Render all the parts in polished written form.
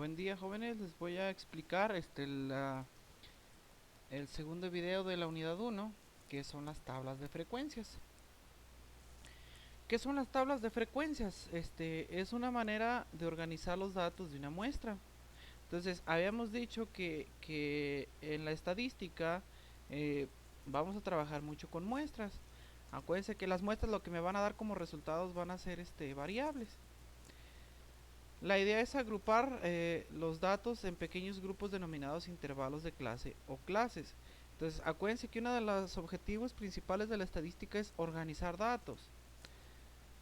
Buen día, jóvenes. Les voy a explicar el segundo video de la unidad uno, que son las tablas de frecuencias. ¿Qué son las tablas de frecuencias? Es una manera de organizar los datos de una muestra. Entonces, habíamos dicho que en la estadística eh, vamos a trabajar mucho con muestras. Acuérdense que las muestras lo que me van a dar como resultados van a ser variables. La idea es agrupar los datos en pequeños grupos denominados intervalos de clase o clases. Entonces, acuérdense que uno de los objetivos principales de la estadística es organizar datos.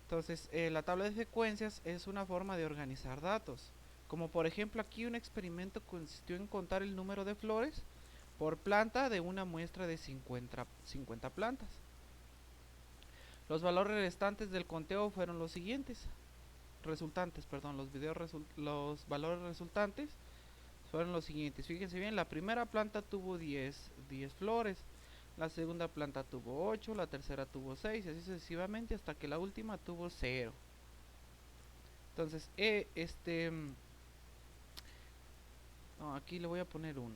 Entonces, la tabla de frecuencias es una forma de organizar datos. Como por ejemplo, aquí un experimento consistió en contar el número de flores por planta de una muestra de 50 plantas. Los valores restantes del conteo fueron los siguientes. Los valores resultantes fueron los siguientes. Fíjense bien, la primera planta tuvo 10 flores, la segunda planta tuvo 8, la tercera tuvo 6 y así sucesivamente hasta que la última tuvo 0. Entonces, no, aquí le voy a poner 1.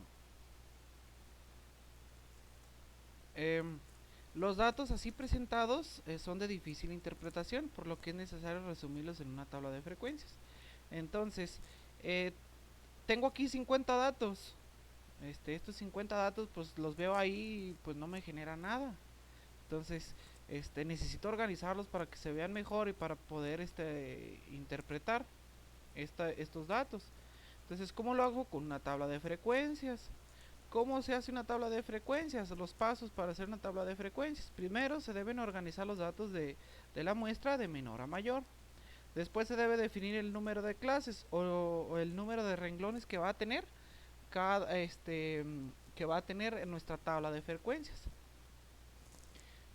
Los datos así presentados son de difícil interpretación, por lo que es necesario resumirlos en una tabla de frecuencias. Entonces, eh, tengo aquí 50 datos. Estos 50 datos pues los veo ahí y pues no me genera nada. Entonces, necesito organizarlos para que se vean mejor y para poder interpretar estos datos. Entonces, ¿cómo lo hago? Con una tabla de frecuencias. ¿Cómo se hace una tabla de frecuencias? Los pasos para hacer una tabla de frecuencias. Primero se deben organizar los datos de la muestra de menor a mayor. Después se debe definir el número de clases o el número de renglones que va a tener que va a tener en nuestra tabla de frecuencias.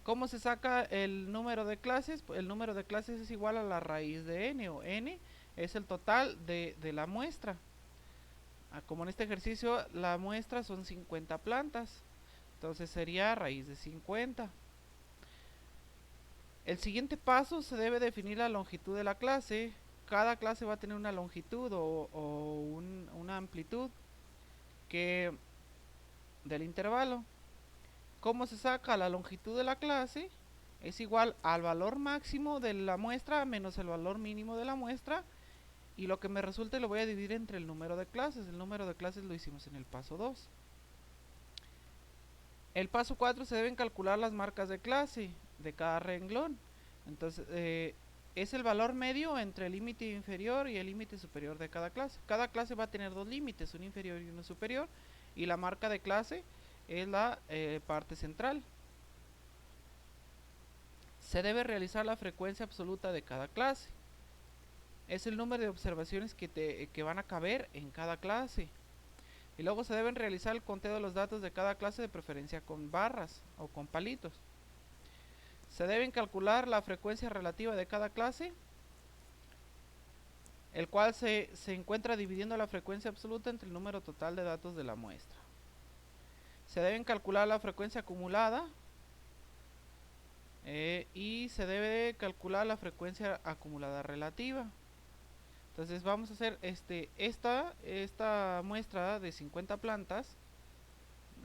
¿Cómo se saca el número de clases? El número de clases es igual a la raíz de n, o n es el total de la muestra. Como en este ejercicio la muestra son 50 plantas, entonces sería raíz de 50. El siguiente paso se debe definir la longitud de la clase. Cada clase va a tener una longitud o una amplitud que del intervalo. ¿Cómo se saca? La longitud de la clase es igual al valor máximo de la muestra menos el valor mínimo de la muestra, y lo que me resulte lo voy a dividir entre el número de clases. El número de clases lo hicimos en el paso 2. El paso 4 se deben calcular las marcas de clase de cada renglón. Entonces, es el valor medio entre el límite inferior y el límite superior de cada clase. Cada clase va a tener dos límites, uno inferior y uno superior, y la marca de clase es la parte central. Se debe realizar la frecuencia absoluta de cada clase. Es el número de observaciones que van a caber en cada clase. Y luego se deben realizar el conteo de los datos de cada clase, de preferencia con barras o con palitos. Se deben calcular la frecuencia relativa de cada clase, el cual se encuentra dividiendo la frecuencia absoluta entre el número total de datos de la muestra. Se deben calcular la frecuencia acumulada y se debe calcular la frecuencia acumulada relativa. Entonces vamos a hacer esta muestra de 50 plantas,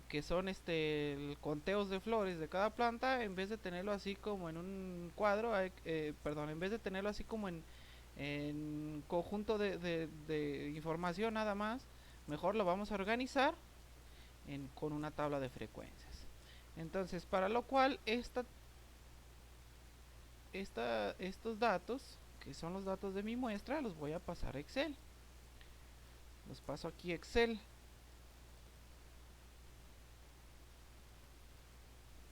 que son el conteos de flores de cada planta. En vez de tenerlo así como en un cuadro, perdón, en vez de tenerlo así como en conjunto de información nada más, mejor lo vamos a organizar con una tabla de frecuencias. Entonces, para lo cual estos datos, que son los datos de mi muestra, los voy a pasar a Excel. Los paso aquí a Excel.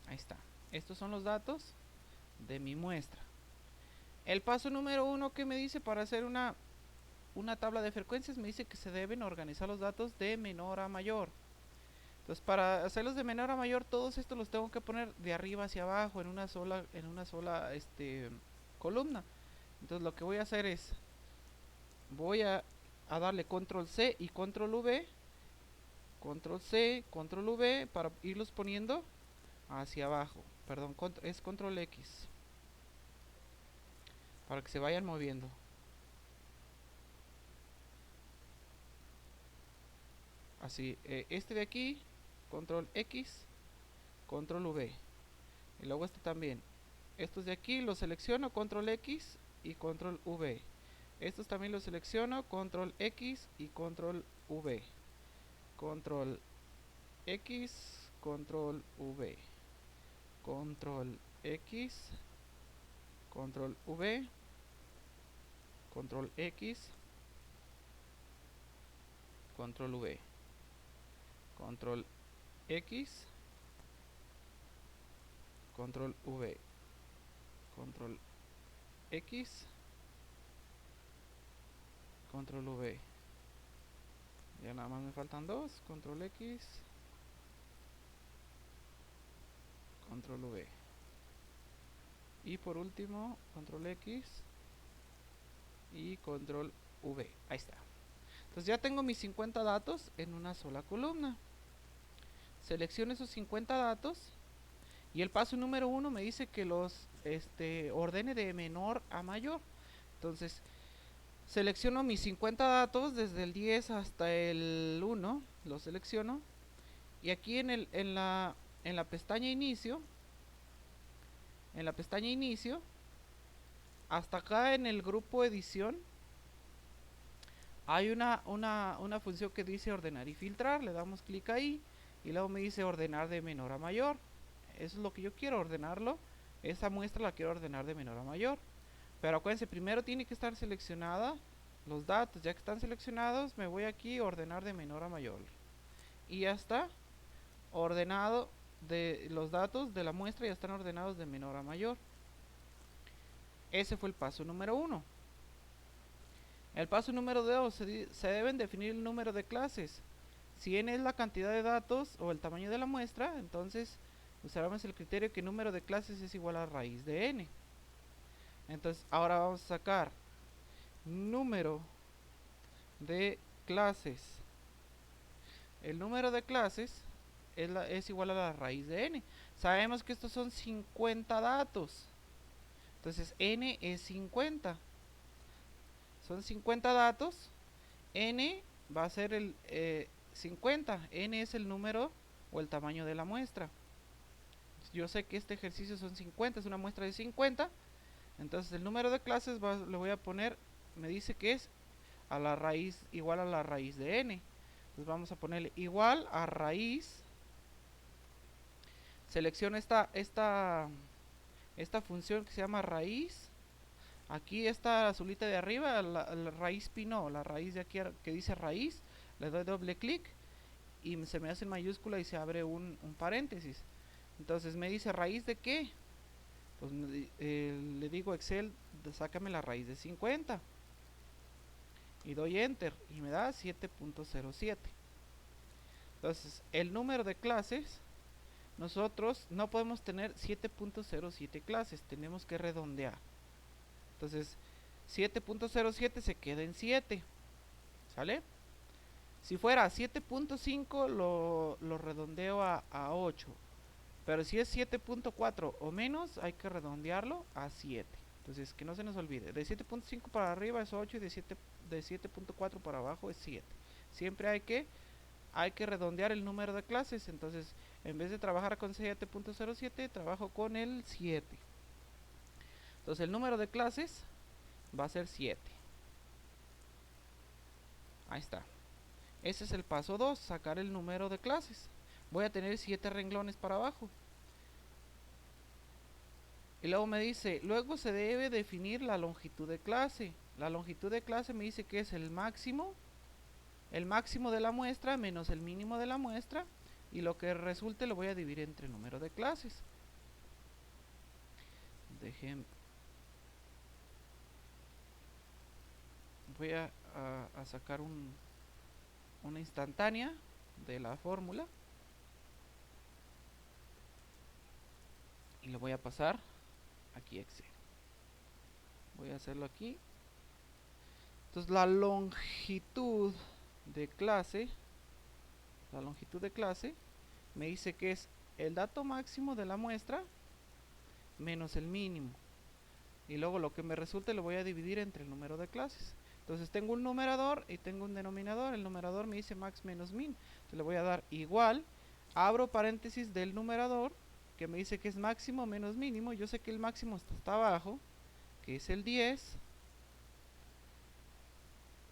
Ahí está. Estos son los datos de mi muestra. El paso número 1 que me dice para hacer una tabla de frecuencias, me dice que se deben organizar los datos de menor a mayor. Entonces, para hacerlos de menor a mayor, todos estos los tengo que poner de arriba hacia abajo en una sola columna. Entonces, lo que voy a hacer es, voy a darle control C y control V, control C, control V, para irlos poniendo hacia abajo. Perdón, es control X, para que se vayan moviendo. así, este de aquí, control X, control V, y luego este también. Estos de aquí los selecciono, control X y control V. Estos también los selecciono, control X y control V. Control X, control V. Control X, control V, control X, control V, control X, control V, control X, control V. Ya nada más me faltan dos, control X, control V. Y por último, control X y control V. Ahí está. Entonces ya tengo mis 50 datos en una sola columna. Selecciono esos 50 datos y el paso número 1 me dice que los ordene de menor a mayor. Entonces selecciono mis 50 datos desde el 10 hasta el 1, los selecciono y aquí en la pestaña inicio, hasta acá en el grupo edición hay una función que dice ordenar y filtrar. Le damos clic ahí y luego me dice ordenar de menor a mayor. Eso es lo que yo quiero, ordenarlo. Esa muestra la quiero ordenar de menor a mayor. Pero acuérdense, primero tiene que estar seleccionada los datos. Ya que están seleccionados, me voy aquí a ordenar de menor a mayor. Y ya está ordenado, de los datos de la muestra ya están ordenados de menor a mayor. Ese fue el paso número 1. El paso número 2, se deben definir el número de clases. Si n es la cantidad de datos o el tamaño de la muestra, entonces usaremos el criterio que número de clases es igual a raíz de n. Entonces ahora vamos a sacar número de clases. El número de clases es igual a la raíz de n. Sabemos que estos son 50 datos. Entonces n es 50. Son 50 datos. N va a ser el 50. N es el número o el tamaño de la muestra. Yo sé que este ejercicio son 50, es una muestra de 50. Entonces el número de clases le voy a poner, me dice que es a la raíz, igual a la raíz de n. Entonces vamos a ponerle igual a raíz. Selecciono esta función que se llama raíz. Aquí esta azulita de arriba, la raíz pi no, la raíz de aquí que dice raíz, le doy doble clic y se me hace en mayúscula y se abre un paréntesis. Entonces me dice raíz de qué, pues le digo Excel, sácame la raíz de 50 y doy enter y me da 7.07. Entonces el número de clases, nosotros no podemos tener 7.07 clases, tenemos que redondear. Entonces 7.07 se queda en 7, ¿sale? Si fuera 7.5 lo redondeo a 8, pero si es 7.4 o menos hay que redondearlo a 7. Entonces que no se nos olvide, de 7.5 para arriba es 8 y de 7.4 para abajo es 7. Siempre hay que redondear el número de clases. Entonces en vez de trabajar con 7.07 trabajo con el 7. Entonces el número de clases va a ser 7. Ahí está. Ese es el paso 2, sacar el número de clases. Voy a tener 7 renglones para abajo. Y luego me dice, luego se debe definir la longitud de clase. La longitud de clase me dice que es el máximo de la muestra menos el mínimo de la muestra. Y lo que resulte lo voy a dividir entre el número de clases. Voy a sacar una instantánea de la fórmula y lo voy a pasar aquí a Excel. Voy a hacerlo aquí. Entonces la longitud de clase me dice que es el dato máximo de la muestra menos el mínimo, y luego lo que me resulte lo voy a dividir entre el número de clases. Entonces tengo un numerador y tengo un denominador. El numerador me dice max menos min. Entonces le voy a dar igual. Abro paréntesis del numerador, que me dice que es máximo menos mínimo. Yo sé que el máximo está abajo, que es el 10.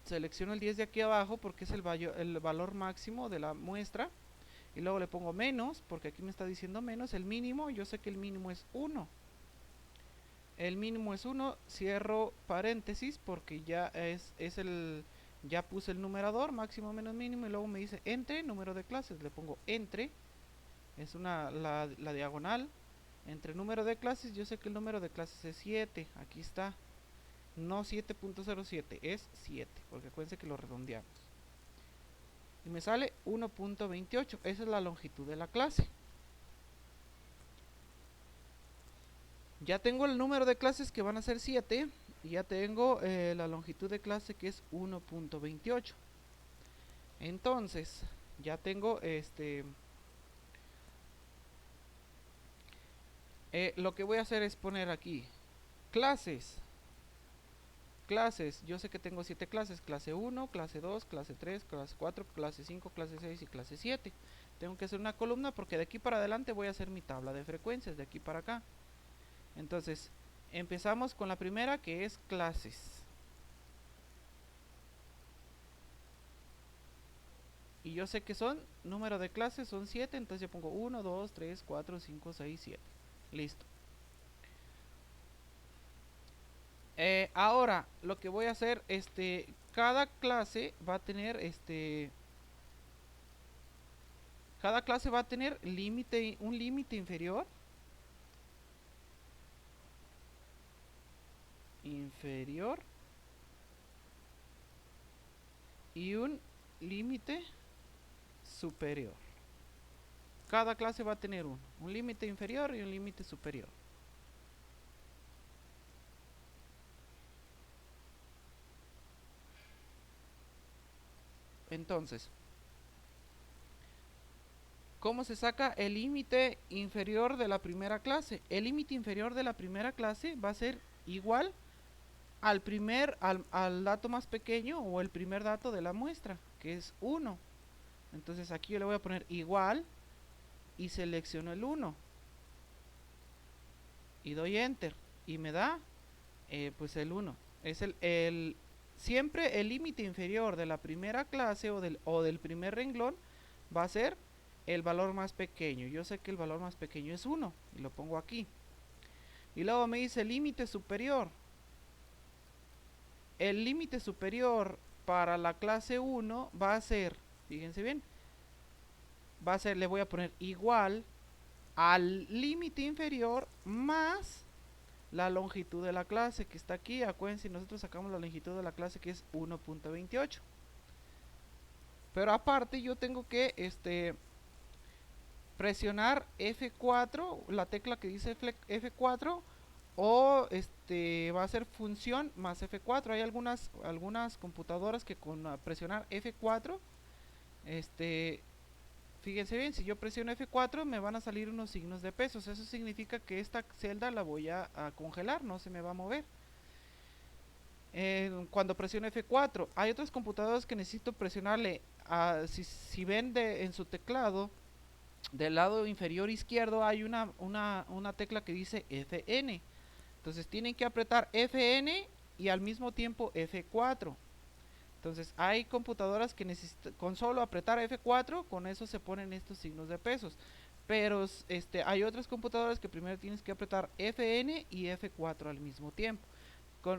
Selecciono el 10 de aquí abajo porque es el valor máximo de la muestra. Y luego le pongo menos, porque aquí me está diciendo menos. El mínimo, yo sé que el mínimo es 1. El mínimo es 1, cierro paréntesis porque ya puse el numerador, máximo menos mínimo, y luego me dice entre, número de clases, le pongo entre, es la diagonal, entre número de clases, yo sé que el número de clases es 7, aquí está, no 7.07, es 7, porque acuérdense que lo redondeamos. Y me sale 1.28, esa es la longitud de la clase. Ya tengo el número de clases que van a ser 7 y ya tengo la longitud de clase que es 1.28. Entonces, ya tengo lo que voy a hacer es poner aquí clases. Clases, yo sé que tengo 7 clases, clase 1, clase 2, clase 3, clase 4, clase 5, clase 6 y clase 7. Tengo que hacer una columna porque de aquí para adelante voy a hacer mi tabla de frecuencias, de aquí para acá. Entonces, empezamos con la primera que es clases. Y yo sé que número de clases son 7, entonces yo pongo 1, 2, 3, 4, 5, 6, 7. Listo. Ahora, lo que voy a hacer, cada clase va a tener, cada clase va a tener un límite inferior y un límite superior. Cada clase va a tener un límite inferior y un límite superior. Entonces, ¿cómo se saca el límite inferior de la primera clase? El límite inferior de la primera clase va a ser igual al dato más pequeño o el primer dato de la muestra, que es 1. Entonces aquí yo le voy a poner igual y selecciono el 1 y doy enter y me da pues el 1. Es siempre el límite inferior de la primera clase o del primer renglón va a ser el valor más pequeño. Yo sé que el valor más pequeño es 1 y lo pongo aquí. Y luego me dice límite superior. El límite superior para la clase 1 va a ser, fíjense bien, le voy a poner igual al límite inferior más la longitud de la clase que está aquí. Acuérdense, nosotros sacamos la longitud de la clase que es 1.28. Pero aparte yo tengo que presionar F4, la tecla que dice F4, o va a ser función más F4. Hay algunas computadoras que con presionar F4, fíjense bien, si yo presiono F4 me van a salir unos signos de pesos. Eso significa que esta celda la voy a congelar, no se me va a mover. Cuando presiono F4, hay otras computadoras que necesito presionarle. Si ven en su teclado, del lado inferior izquierdo hay una tecla que dice Fn. Entonces tienen que apretar Fn y al mismo tiempo F4. Entonces hay computadoras que necesitan con solo apretar F4, con eso se ponen estos signos de pesos. Pero hay otras computadoras que primero tienes que apretar Fn y F4 al mismo tiempo.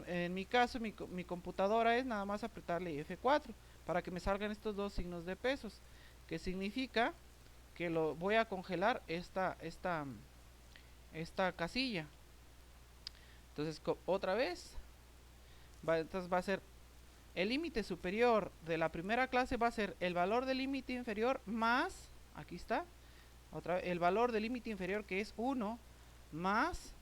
En mi caso, mi computadora es nada más apretarle F4 para que me salgan estos dos signos de pesos, que significa que lo voy a congelar esta casilla. Entonces otra vez entonces va a ser el límite superior de la primera clase, va a ser el valor del límite inferior más, aquí está, el valor del límite inferior que es 1 más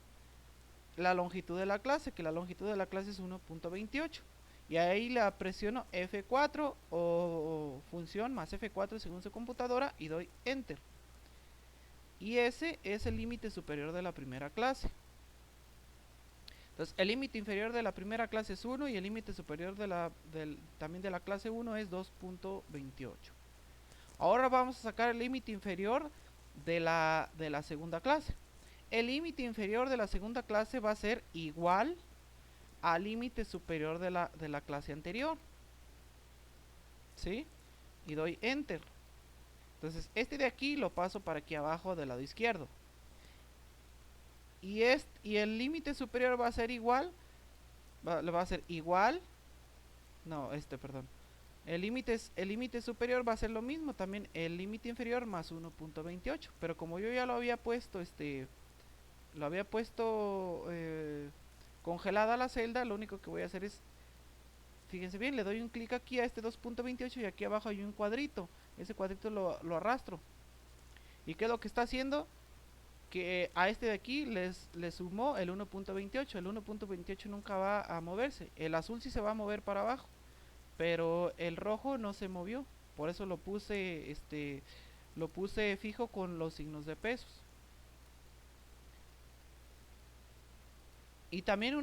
la longitud de la clase, que la longitud de la clase es 1.28. Y ahí la presiono F4 o función más F4 según su computadora y doy enter. Y ese es el límite superior de la primera clase. Entonces el límite inferior de la primera clase es 1 y el límite superior también de la clase 1 es 2.28. Ahora vamos a sacar el límite inferior de la segunda clase. El límite inferior de la segunda clase va a ser igual al límite superior de la clase anterior. ¿Sí? Y doy enter. Entonces este de aquí lo paso para aquí abajo del lado izquierdo. Y el límite superior va a ser igual. Va a ser igual. No, perdón. El límite superior va a ser lo mismo. También el límite inferior más 1.28. Pero como yo ya lo había puesto, congelada la celda, lo único que voy a hacer es, fíjense bien, le doy un clic aquí a este 2.28 y aquí abajo hay un cuadrito. Ese cuadrito lo arrastro. ¿Y qué es lo que está haciendo? Que a este de aquí le sumó el 1.28. El 1.28 nunca va a moverse. El azul sí se va a mover para abajo, pero el rojo no se movió. Por eso lo puse fijo con los signos de pesos. Y también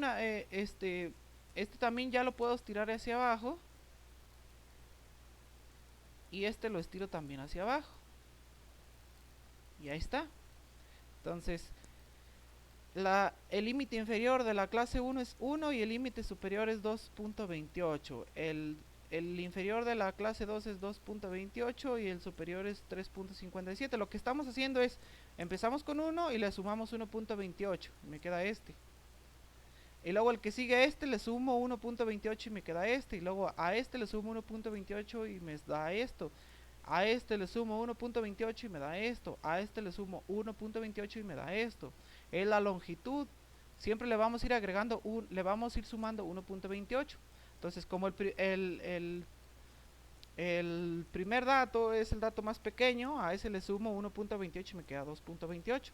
también ya lo puedo estirar hacia abajo. Y lo estiro también hacia abajo. Y ahí está. Entonces, el límite inferior de la clase 1 es 1 y el límite superior es 2.28. El inferior de la clase 2 es 2.28 y el superior es 3.57. Lo que estamos haciendo es, empezamos con 1 y le sumamos 1.28. Me queda este. Y luego el que sigue a este le sumo 1.28 y me queda este. Y luego a este le sumo 1.28 y me da esto. A este le sumo 1.28 y me da esto. A este le sumo 1.28 y me da esto. Es la longitud. Siempre le vamos a ir agregando, le vamos a ir sumando 1.28. Entonces, como el primer dato es el dato más pequeño, a ese le sumo 1.28 y me queda 2.28.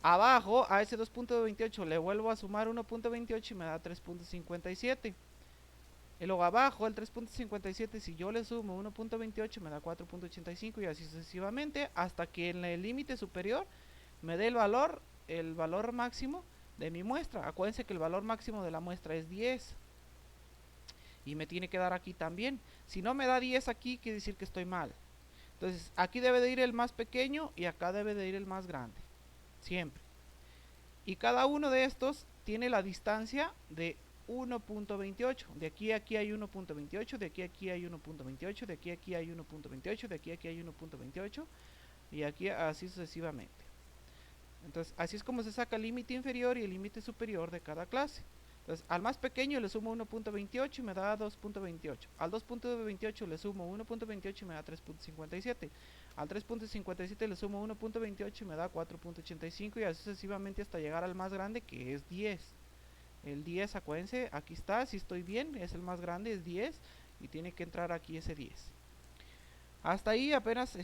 Abajo, a ese 2.28 le vuelvo a sumar 1.28 y me da 3.57. Y luego abajo, el 3.57, si yo le sumo 1.28 me da 4.85 y así sucesivamente, hasta que en el límite superior me dé el valor máximo de mi muestra. Acuérdense que el valor máximo de la muestra es 10. Y me tiene que dar aquí también. Si no me da 10 aquí, quiere decir que estoy mal. Entonces, aquí debe de ir el más pequeño y acá debe de ir el más grande. Siempre. Y cada uno de estos tiene la distancia de 1.28. De aquí a aquí hay 1.28, de aquí a aquí hay 1.28, de aquí a aquí hay 1.28, de aquí a aquí hay 1.28 y aquí así sucesivamente. Entonces, así es como se saca el límite inferior y el límite superior de cada clase. Entonces, al más pequeño le sumo 1.28 y me da 2.28. Al 2.28 le sumo 1.28 y me da 3.57. Al 3.57 le sumo 1.28 y me da 4.85 y así sucesivamente hasta llegar al más grande, que es 10. El 10, acuérdense, aquí está, si estoy bien, es el más grande, es 10 y tiene que entrar aquí ese 10. Hasta ahí apenas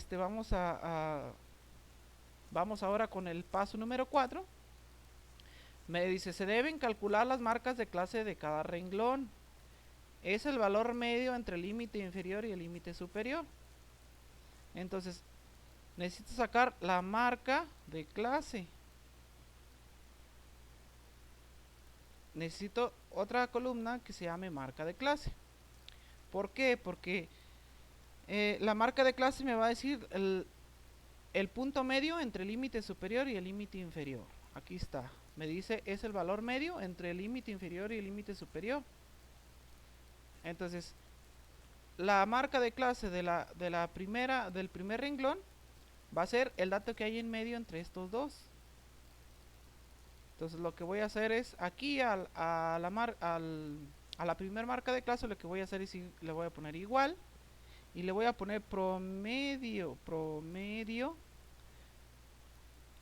vamos ahora con el paso número 4. Me dice, se deben calcular las marcas de clase de cada renglón. Es el valor medio entre el límite inferior y el límite superior. Entonces, necesito sacar la marca de clase. Necesito otra columna que se llame marca de clase. ¿Por qué? Porque la marca de clase me va a decir el punto medio entre el límite superior y el límite inferior. Aquí está. Me dice es el valor medio entre el límite inferior y el límite superior. Entonces, la marca de clase del primer renglón va a ser el dato que hay en medio entre estos dos. Entonces, lo que voy a hacer es aquí a la primera marca de clase, lo que voy a hacer es le voy a poner igual y le voy a poner promedio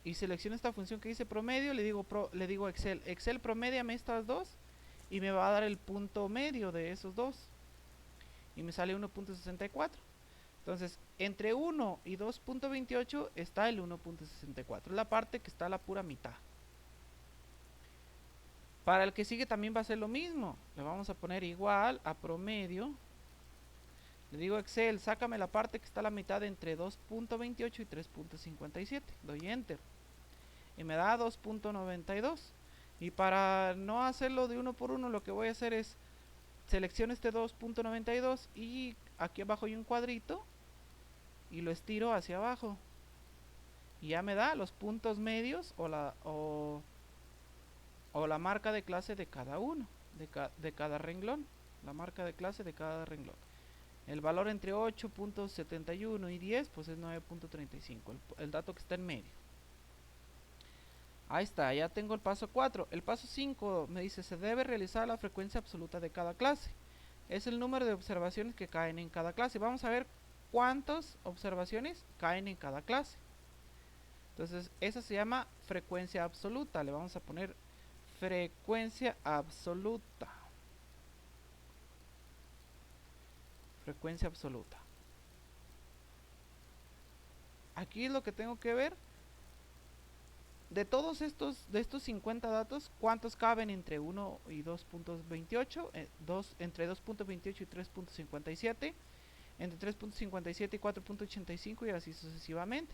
y selecciono esta función que dice promedio, le digo Excel promediame estas dos y me va a dar el punto medio de esos dos y me sale 1.64. Entonces, entre 1 y 2.28 está el 1.64, la parte que está a la pura mitad. Para el que sigue también va a ser lo mismo, le vamos a poner igual a promedio. Le digo Excel, sácame la parte que está a la mitad entre 2.28 y 3.57. Doy Enter. Y me da 2.92. Y para no hacerlo de uno por uno, lo que voy a hacer es selecciono este 2.92 y aquí abajo hay un cuadrito y lo estiro hacia abajo. Y ya me da los puntos medios o la marca de clase de cada uno, de cada renglón. La marca de clase de cada renglón. El valor entre 8.71 y 10 pues es 9.35, el dato que está en medio. Ahí está, ya tengo el paso 4. El paso 5 me dice se debe realizar la frecuencia absoluta de cada clase. Es el número de observaciones que caen en cada clase. Vamos a ver cuántas observaciones caen en cada clase. Entonces esa se llama frecuencia absoluta. Le vamos a poner frecuencia absoluta. Frecuencia absoluta. Aquí es lo que tengo que ver. De todos estos 50 datos, ¿cuántos caben entre 1 y 2.28? Entre 2.28 y 3.57, entre 3.57 y 4.85 y así sucesivamente.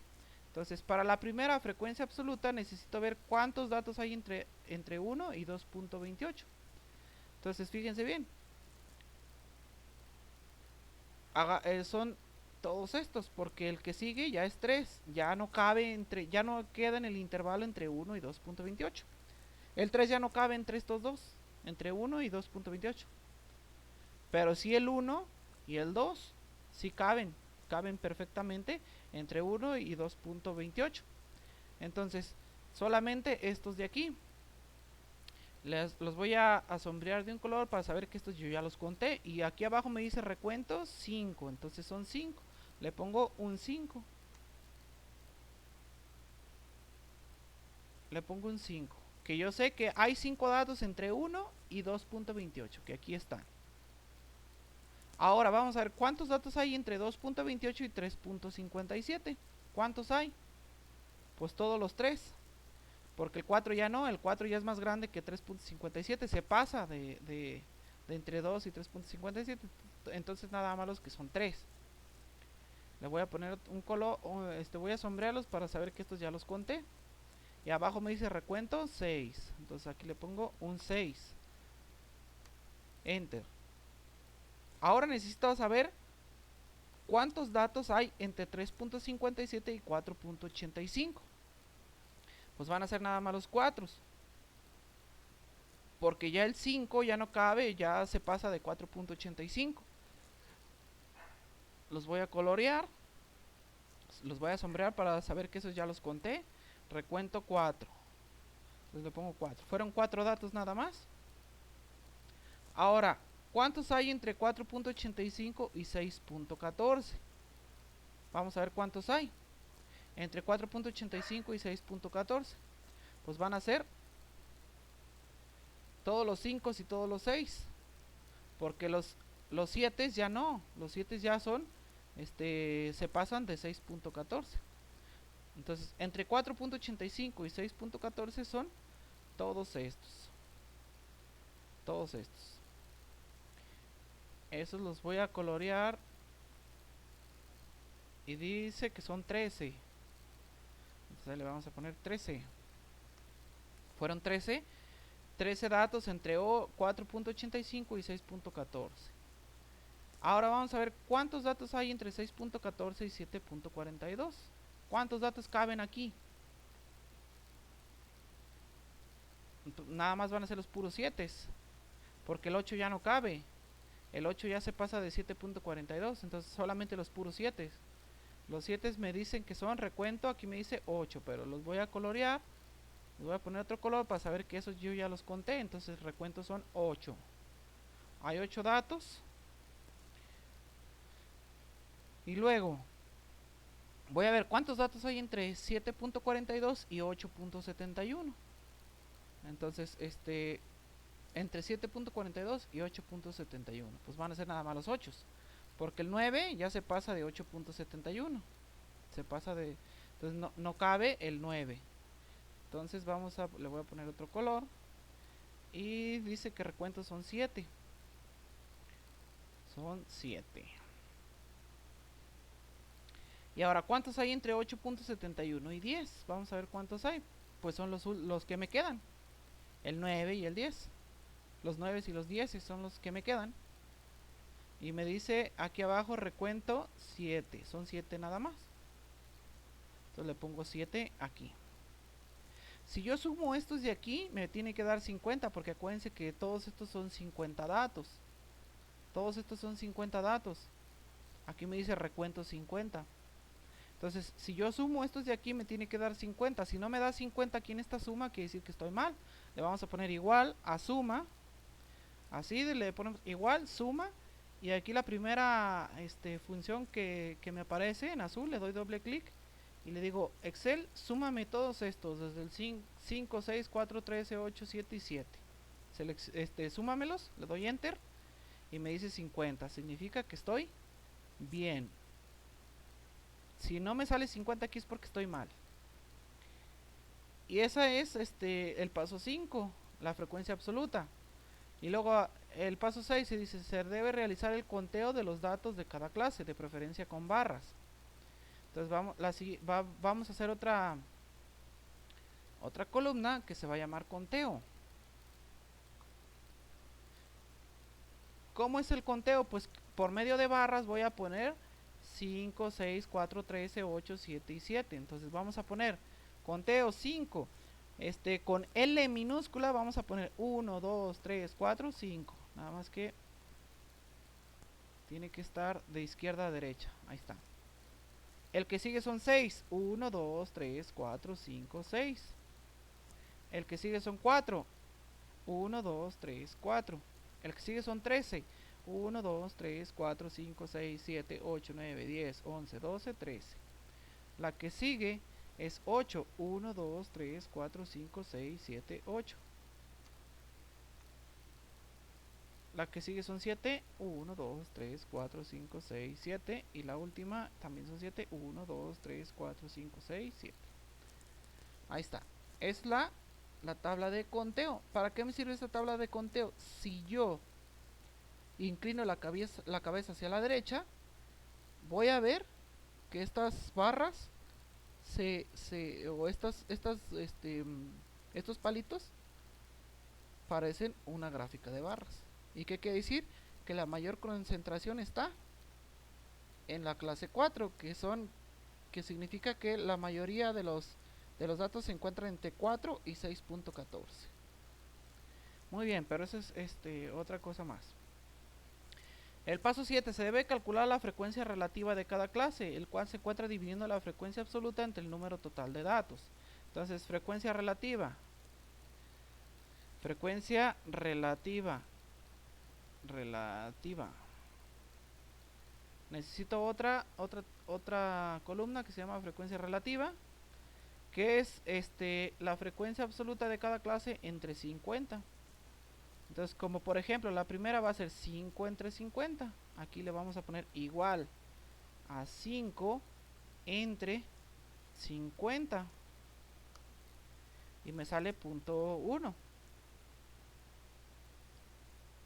Entonces, para la primera frecuencia absoluta necesito ver cuántos datos hay entre 1 y 2.28. Entonces, fíjense bien. Son todos estos, porque el que sigue ya es 3, ya no queda en el intervalo entre 1 y 2.28. El 3 ya no cabe entre estos dos, entre 1 y 2.28. Pero sí el 1 y el 2 sí caben perfectamente entre 1 y 2.28. Entonces, solamente estos de aquí los voy a sombrear de un color para saber que estos yo ya los conté. Y aquí abajo me dice recuento 5, entonces son 5. Le pongo un 5. Le pongo un 5. Que yo sé que hay 5 datos entre 1 y 2.28, que aquí están. Ahora vamos a ver cuántos datos hay entre 2.28 y 3.57. ¿Cuántos hay? Pues todos los 3. Porque el 4 ya no, el 4 ya es más grande que 3.57. Se pasa de entre 2 y 3.57. Entonces nada más los que son 3. Le voy a poner un color, voy a sombrearlos para saber que estos ya los conté. Y abajo me dice recuento 6. Entonces aquí le pongo un 6. Enter. Ahora necesito saber cuántos datos hay entre 3.57 y 4.85. Pues van a ser nada más los 4. Porque ya el 5 ya no cabe, ya se pasa de 4.85. Los voy a colorear. Los voy a sombrear para saber que esos ya los conté. Recuento 4. Entonces le pongo 4. Fueron 4 datos nada más. Ahora, ¿cuántos hay entre 4.85 y 6.14? Vamos a ver cuántos hay. Entre 4.85 y 6.14. Pues van a ser todos los 5 y todos los 6. Porque los 7 ya no. Los 7 ya son, se pasan de 6.14. Entonces, entre 4.85 y 6.14 son todos estos. Todos estos. Esos los voy a colorear. Y dice que son 13. Entonces le vamos a poner 13. Fueron 13 datos entre 4.85 y 6.14. Ahora vamos a ver cuántos datos hay entre 6.14 y 7.42. ¿Cuántos datos caben aquí? Nada más van a ser los puros 7. Porque el 8 ya no cabe. El 8 ya se pasa de 7.42. Entonces solamente los puros 7. Los 7 me dicen que son recuento. Aquí me dice 8. Pero los voy a colorear. Les voy a poner otro color para saber que esos yo ya los conté. Entonces recuento son 8. Hay 8 datos. Y luego voy a ver cuántos datos hay entre 7.42 y 8.71. Entonces, entre 7.42 y 8.71. Pues van a ser nada más los 8. Porque el 9 ya se pasa de 8.71. Se pasa de... Entonces no cabe el 9. Entonces le voy a poner otro color. Y dice que recuentos son 7. Son 7. Y ahora, ¿cuántos hay entre 8.71 y 10? Vamos a ver cuántos hay. Pues son los que me quedan. el 9 y el 10. Los 9 y los 10 son los que me quedan. Y me dice aquí abajo recuento 7. Son 7 nada más. Entonces le pongo 7 aquí. Si yo sumo estos de aquí, me tiene que dar 50, porque acuérdense que todos estos son 50 datos. Todos estos son 50 datos. Aquí me dice recuento 50. Entonces, si yo sumo estos de aquí, me tiene que dar 50. Si no me da 50 aquí en esta suma, quiere decir que estoy mal. Le vamos a poner igual a suma. Así le ponemos igual, suma. Y aquí la primera función que me aparece en azul, le doy doble clic. Y le digo, Excel, súmame todos estos, desde el 5, 6, 4, 13, 8, 7 y 7. Súmamelos, le doy Enter. Y me dice 50. Significa que estoy bien. Si no me sale 50 aquí es porque estoy mal. Y esa es el paso 5, la frecuencia absoluta. Y luego el paso 6 se dice, se debe realizar el conteo de los datos de cada clase, de preferencia con barras. Entonces vamos a hacer otra columna que se va a llamar conteo. ¿Cómo es el conteo? Pues por medio de barras voy a poner 5, 6, 4, 13, 8, 7 y 7. Entonces vamos a poner conteo 5. Con L minúscula vamos a poner 1, 2, 3, 4, 5. Nada más que tiene que estar de izquierda a derecha. Ahí está. El que sigue son 6. 1, 2, 3, 4, 5, 6. El que sigue son 4. 1, 2, 3, 4. El que sigue son 13. 1, 2, 3, 4, 5, 6, 7, 8, 9, 10, 11, 12, 13. La que sigue es 8. 1, 2, 3, 4, 5, 6, 7, 8. La que sigue son 7. 1, 2, 3, 4, 5, 6, 7. Y la última también son 7. 1, 2, 3, 4, 5, 6, 7. Ahí está. Es la tabla de conteo. ¿Para qué me sirve esta tabla de conteo? Si yo inclino la cabeza hacia la derecha, voy a ver que estas barras o estos palitos parecen una gráfica de barras. ¿Y qué quiere decir? Que la mayor concentración está en la clase 4, que significa que la mayoría de los datos se encuentran entre 4 y 6.14. Muy bien, pero eso es otra cosa más. El paso 7, se debe calcular la frecuencia relativa de cada clase, el cual se encuentra dividiendo la frecuencia absoluta entre el número total de datos. Entonces, frecuencia relativa. Frecuencia relativa. Necesito otra columna que se llama frecuencia relativa, que es la frecuencia absoluta de cada clase entre 50. Entonces, como por ejemplo, la primera va a ser 5 entre 50. Aquí le vamos a poner igual a 5 entre 50. Y me sale .1.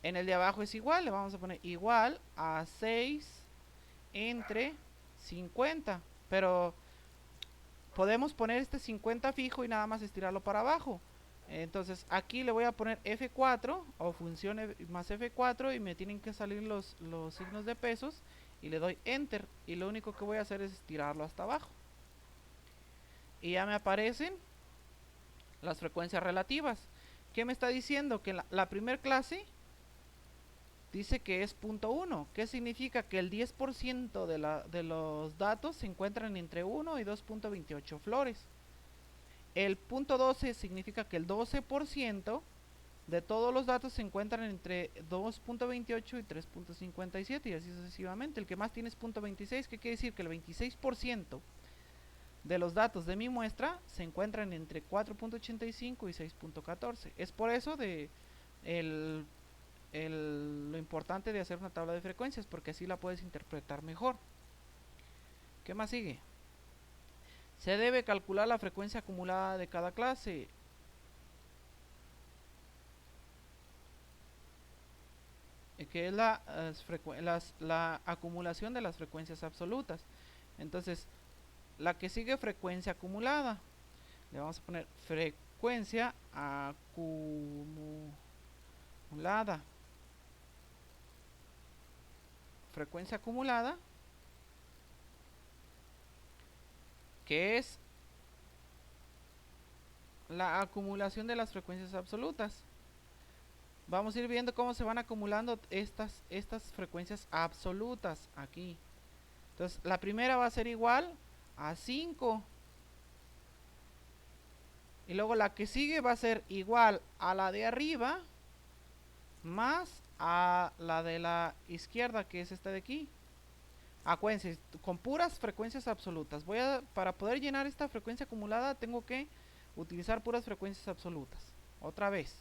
En el de abajo es igual, le vamos a poner igual a 6 entre 50. Pero podemos poner este 50 fijo y nada más estirarlo para abajo. Entonces aquí le voy a poner F4 o función más F4 y me tienen que salir los signos de pesos y le doy Enter y lo único que voy a hacer es estirarlo hasta abajo. Y ya me aparecen las frecuencias relativas. ¿Qué me está diciendo? Que la primera clase dice que es .1. ¿Qué significa? Que el 10% de los datos se encuentran entre 1 y 2.28 flores. El .12 significa que el 12% de todos los datos se encuentran entre 2.28 y 3.57 y así sucesivamente. El que más tiene es .26, que quiere decir que el 26% de los datos de mi muestra se encuentran entre 4.85 y 6.14. Es por eso lo importante de hacer una tabla de frecuencias, porque así la puedes interpretar mejor. ¿Qué más sigue? Se debe calcular la frecuencia acumulada de cada clase. Que es la acumulación de las frecuencias absolutas. Entonces, la que sigue frecuencia acumulada. Le vamos a poner frecuencia acumulada. Frecuencia acumulada, que es la acumulación de las frecuencias absolutas. Vamos a ir viendo cómo se van acumulando estas frecuencias absolutas aquí. Entonces, la primera va a ser igual a 5. Y luego la que sigue va a ser igual a la de arriba más a la de la izquierda, que es esta de aquí. Acuérdense, con puras frecuencias absolutas. Para poder llenar esta frecuencia acumulada, tengo que utilizar puras frecuencias absolutas. Otra vez.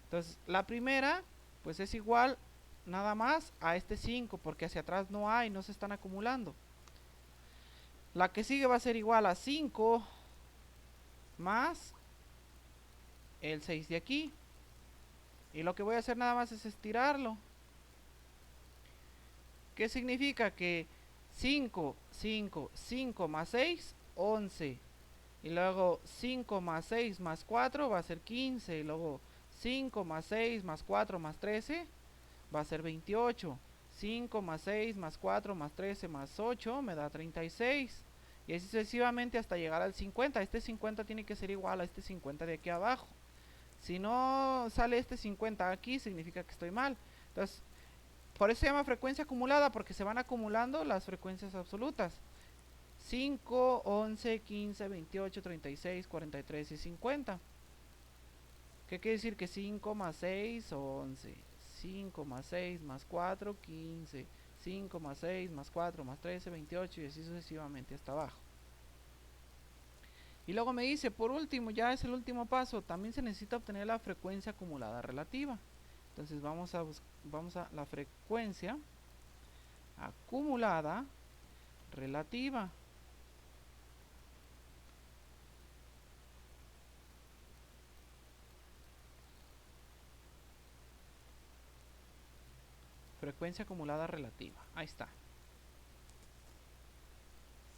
Entonces, la primera, pues es igual nada más a este 5, porque hacia atrás no hay, no se están acumulando. La que sigue va a ser igual a 5 más el 6 de aquí. Y lo que voy a hacer nada más es estirarlo. ¿Qué significa? Que 5 más 6, 11. Y luego 5 más 6 más 4 va a ser 15. Y luego 5 más 6 más 4 más 13 va a ser 28. 5 más 6 más 4 más 13 más 8 me da 36. Y así sucesivamente hasta llegar al 50. Este 50 tiene que ser igual a este 50 de aquí abajo. Si no sale este 50 aquí, significa que estoy mal. Entonces, por eso se llama frecuencia acumulada, porque se van acumulando las frecuencias absolutas. 5, 11, 15, 28, 36, 43 y 50. ¿Qué quiere decir? Que 5 más 6, 11. 5 más 6 más 4, 15. 5 más 6 más 4 más 13, 28 y así sucesivamente hasta abajo. Y luego me dice, por último, ya es el último paso, también se necesita obtener la frecuencia acumulada relativa. Entonces vamos a la frecuencia acumulada relativa. Frecuencia acumulada relativa. Ahí está.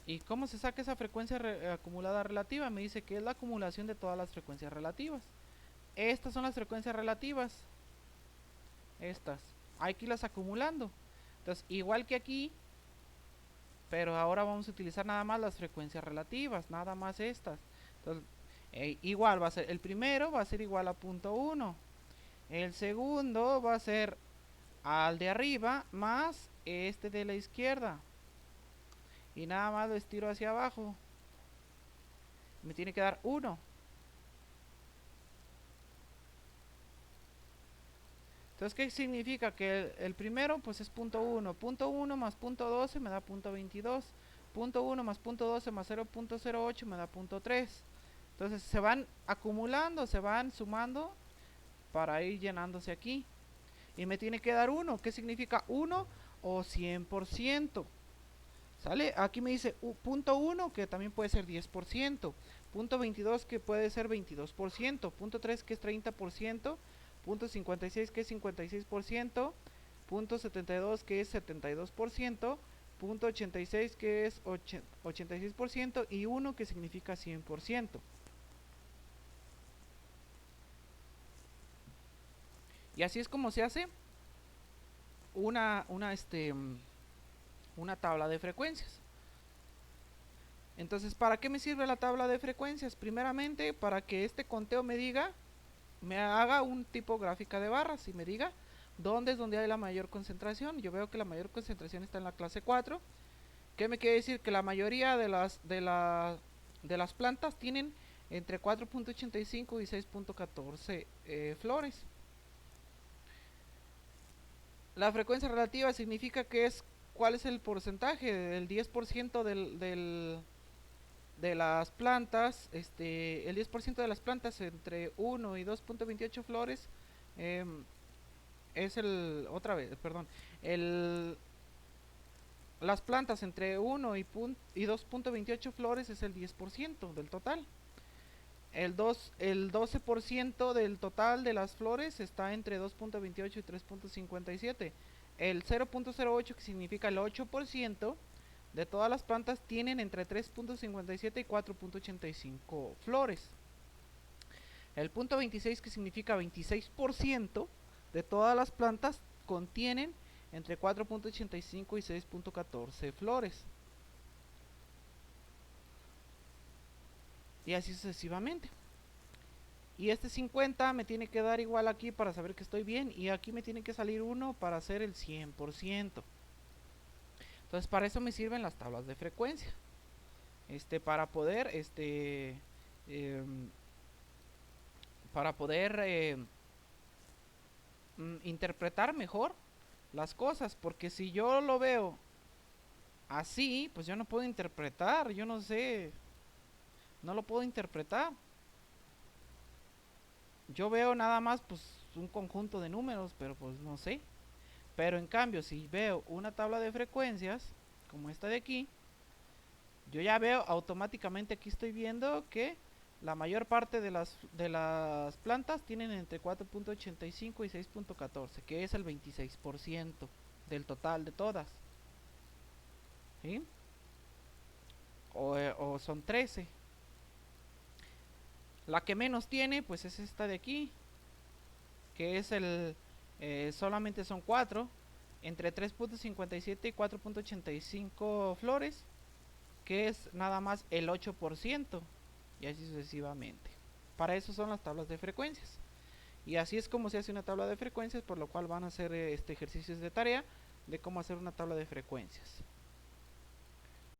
¿Y cómo se saca esa frecuencia acumulada relativa? Me dice que es la acumulación de todas las frecuencias relativas. Estas son las frecuencias relativas. Estas. Hay que irlas acumulando. Entonces, igual que aquí, pero ahora vamos a utilizar nada más las frecuencias relativas, nada más estas. Entonces, igual va a ser, el primero va a ser igual a 0.1. El segundo va a ser al de arriba más este de la izquierda. Y nada más lo estiro hacia abajo. Me tiene que dar 1. Entonces, ¿qué significa? Que el primero pues es 0.1. 0.1 más 0.12 me da 0.22. 0.1 más 0.12 más 0.08 me da 0.3. Entonces se van acumulando, se van sumando para ir llenándose aquí. Y me tiene que dar 1. ¿Qué significa 1 o 100%? ¿Sale? Aquí me dice 0.1 que también puede ser 10%. 0.22 que puede ser 22%. 0.3 que es 30%. 0.56 que es 56%. 0.72 que es 72%. 0.86 que es 86% y 1 que significa 100%. Y así es como se hace una tabla de frecuencias. Entonces, ¿para qué me sirve la tabla de frecuencias? Primeramente, para que este conteo me haga un tipo gráfica de barras y me diga dónde es donde hay la mayor concentración. Yo veo que la mayor concentración está en la clase 4. ¿Qué me quiere decir? Que la mayoría de las plantas tienen entre 4.85 y 6.14 flores. La frecuencia relativa significa que es cuál es el porcentaje del 10% de las plantas, el 10% de las plantas entre 1 y 2.28 flores es las plantas entre 1 y 2.28 flores es el 10% del total. El 12% del total de las flores está entre 2.28 y 3.57. El 0.08, que significa el 8% de todas las plantas, tienen entre 3.57 y 4.85 flores. El punto 26, que significa 26% de todas las plantas, contienen entre 4.85 y 6.14 flores. Y así sucesivamente. Y este 50 me tiene que dar igual aquí para saber que estoy bien. Y aquí me tiene que salir 1 para hacer el 100%. Entonces para eso me sirven las tablas de frecuencia. Para poder, para poder interpretar mejor las cosas. Porque si yo lo veo así, pues yo no puedo interpretar. Yo no sé. No lo puedo interpretar. Yo veo nada más pues un conjunto de números, pero pues no sé. Pero en cambio, si veo una tabla de frecuencias, como esta de aquí, yo ya veo automáticamente, aquí estoy viendo que la mayor parte de las plantas tienen entre 4.85 y 6.14, que es el 26% del total de todas. ¿Sí? O son 13. La que menos tiene, pues es esta de aquí, que es solamente son 4, entre 3.57 y 4.85 flores, que es nada más el 8%, y así sucesivamente. Para eso son las tablas de frecuencias. Y así es como se hace una tabla de frecuencias, por lo cual van a hacer ejercicios de tarea de cómo hacer una tabla de frecuencias.